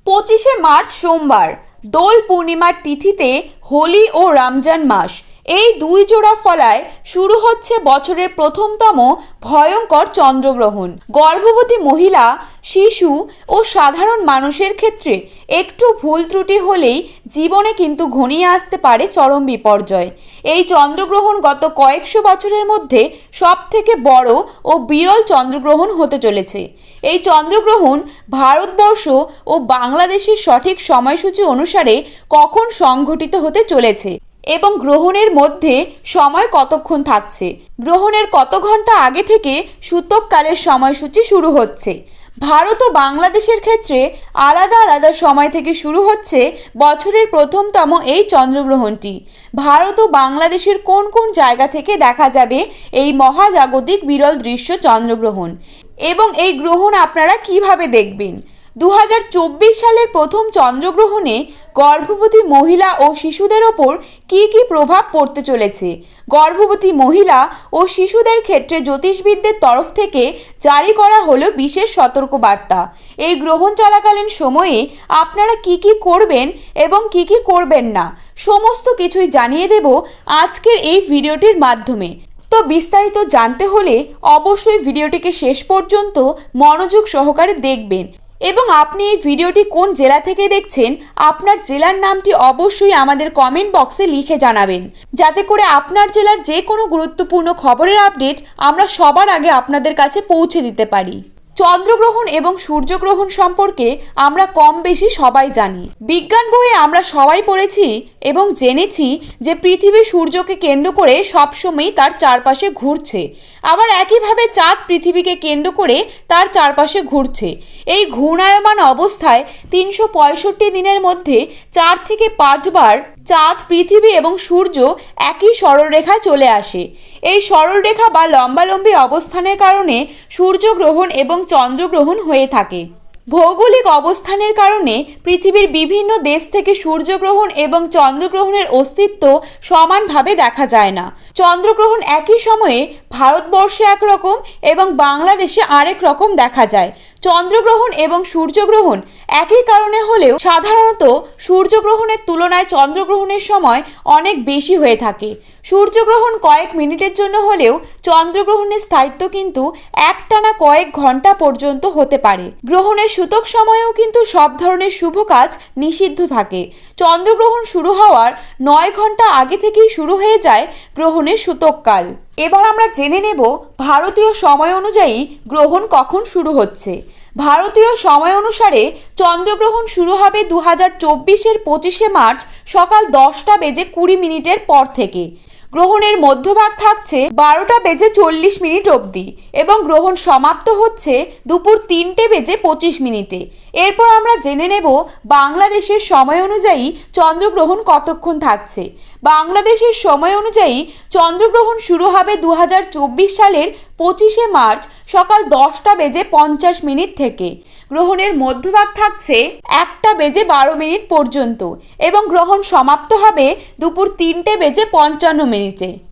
25শে March সোমবার দোল পূর্ণিমার তিথিতে হোলি ও রমজান মাস এই দুই জোড়া ফলায় শুরু হচ্ছে বছরের প্রথমতম ভয়ঙ্কর চন্দ্রগ্রহণ। গর্ভবতী মহিলা, শিশু ও সাধারণ মানুষের ক্ষেত্রে একটু ভুল ত্রুটি হলেই জীবনে কিন্তু ঘনিয়ে আসতে পারে চরম বিপর্যয়। এই চন্দ্রগ্রহণ গত কয়েকশো বছরের মধ্যে সবথেকে বড় ও বিরল চন্দ্রগ্রহণ হতে চলেছে। এই চন্দ্রগ্রহণ ভারতবর্ষ ও বাংলাদেশের সঠিক সময়সূচি অনুসারে কখন সংঘটিত হতে চলেছে এবং গ্রহণের মধ্যে সময় কতক্ষণ থাকছে, গ্রহণের কত ঘন্টা আগে থেকে সূতককালের সময়সূচি শুরু হচ্ছে। ভারত ও বাংলাদেশের ক্ষেত্রে আলাদা আলাদা সময় থেকে শুরু হচ্ছে বছরের প্রথমতম এই চন্দ্রগ্রহণটি। ভারত ও বাংলাদেশের কোন কোন জায়গা থেকে দেখা যাবে এই মহাজাগতিক বিরল দৃশ্য চন্দ্রগ্রহণ এবং এই গ্রহণ আপনারা কিভাবে দেখবেন। 2024 সালের প্রথম চন্দ্রগ্রহণে গর্ভবতী মহিলা ও শিশুদের ওপর কী কী প্রভাব পড়তে চলেছে। গর্ভবতী মহিলা ও শিশুদের ক্ষেত্রে জ্যোতিষবিদদের তরফ থেকে জারি করা হলো বিশেষ সতর্কবার্তা। এই গ্রহণ চলাকালীন সময়ে আপনারা কি কি করবেন এবং কি কি করবেন না, সমস্ত কিছুই জানিয়ে দেব আজকের এই ভিডিওটির মাধ্যমে। তো বিস্তারিত জানতে হলে অবশ্যই ভিডিওটিকে শেষ পর্যন্ত মনোযোগ সহকারে দেখবেন এবং আপনি এই ভিডিওটি কোন জেলা থেকে দেখছেন আপনার জেলার নামটি অবশ্যই আমাদের কমেন্ট বক্সে লিখে জানাবেন, যাতে করে আপনার জেলার যে কোনো গুরুত্বপূর্ণ খবরের আপডেট আমরা সবার আগে আপনাদের কাছে পৌঁছে দিতে পারি। চন্দ্রগ্রহণ এবং সূর্যগ্রহণ সম্পর্কে আমরা কম বেশি সবাই জানি। বিজ্ঞান বইয়ে আমরা সবাই পড়েছি এবং জেনেছি যে পৃথিবী সূর্যকে কেন্দ্র করে সবসময়ই তার চারপাশে ঘুরছে, আবার একইভাবে চাঁদ পৃথিবীকে কেন্দ্র করে তার চারপাশে ঘুরছে। এই ঘূর্ণায়মান অবস্থায় 365 দিনের মধ্যে 4 থেকে 5 বার চাঁদ, পৃথিবী এবং সূর্য একই সরলরেখায় চলে আসে। এই সরলরেখা বা লম্বালম্বী অবস্থানের কারণে সূর্যগ্রহণ এবং চন্দ্রগ্রহণ হয়ে থাকে। ভৌগোলিক অবস্থানের কারণে পৃথিবীর বিভিন্ন দেশ থেকে সূর্যগ্রহণ এবং চন্দ্রগ্রহণের অস্তিত্ব সমানভাবে দেখা যায় না। চন্দ্রগ্রহণ একই সময়ে ভারতবর্ষে একরকম এবং বাংলাদেশে আরেক রকম দেখা যায়। চন্দ্রগ্রহণ এবং সূর্যগ্রহণ একই কারণে হলেও সাধারণত সূর্যগ্রহণের তুলনায় চন্দ্রগ্রহণের সময় অনেক বেশি হয়ে থাকে। সূর্যগ্রহণ কয়েক মিনিটের জন্য হলেও চন্দ্রগ্রহণের স্থায়িত্ব কিন্তু একটানা কয়েক ঘন্টা পর্যন্ত হতে পারে। গ্রহণের সূতক সময়েও কিন্তু সব ধরনের শুভ কাজ নিষিদ্ধ থাকে। চন্দ্রগ্রহণ শুরু হওয়ার 9 ঘন্টা আগে থেকেই শুরু হয়ে যায় গ্রহণের সূতককাল। এবার আমরা জেনে নেব ভারতীয় সময় অনুযায়ী গ্রহণ কখন শুরু হচ্ছে। ভারতীয় সময় অনুসারে চন্দ্রগ্রহণ শুরু হবে 2024-এর 25শে মার্চ সকাল 10:20 পর থেকে। গ্রহণের মধ্যভাগ থাকছে 12:40 অবধি এবং গ্রহণ সমাপ্ত হচ্ছে দুপুর 3:25। এরপর আমরা জেনে নেব বাংলাদেশের সময় অনুযায়ী চন্দ্রগ্রহণ কতক্ষণ থাকছে। বাংলাদেশের সময় অনুযায়ী চন্দ্রগ্রহণ শুরু হবে 2024 সালের 25শে মার্চ সকাল 10:50 থেকে। গ্রহণের মধ্যভাগ থাকছে 1:12 পর্যন্ত এবং গ্রহণ সমাপ্ত হবে দুপুর 3:55।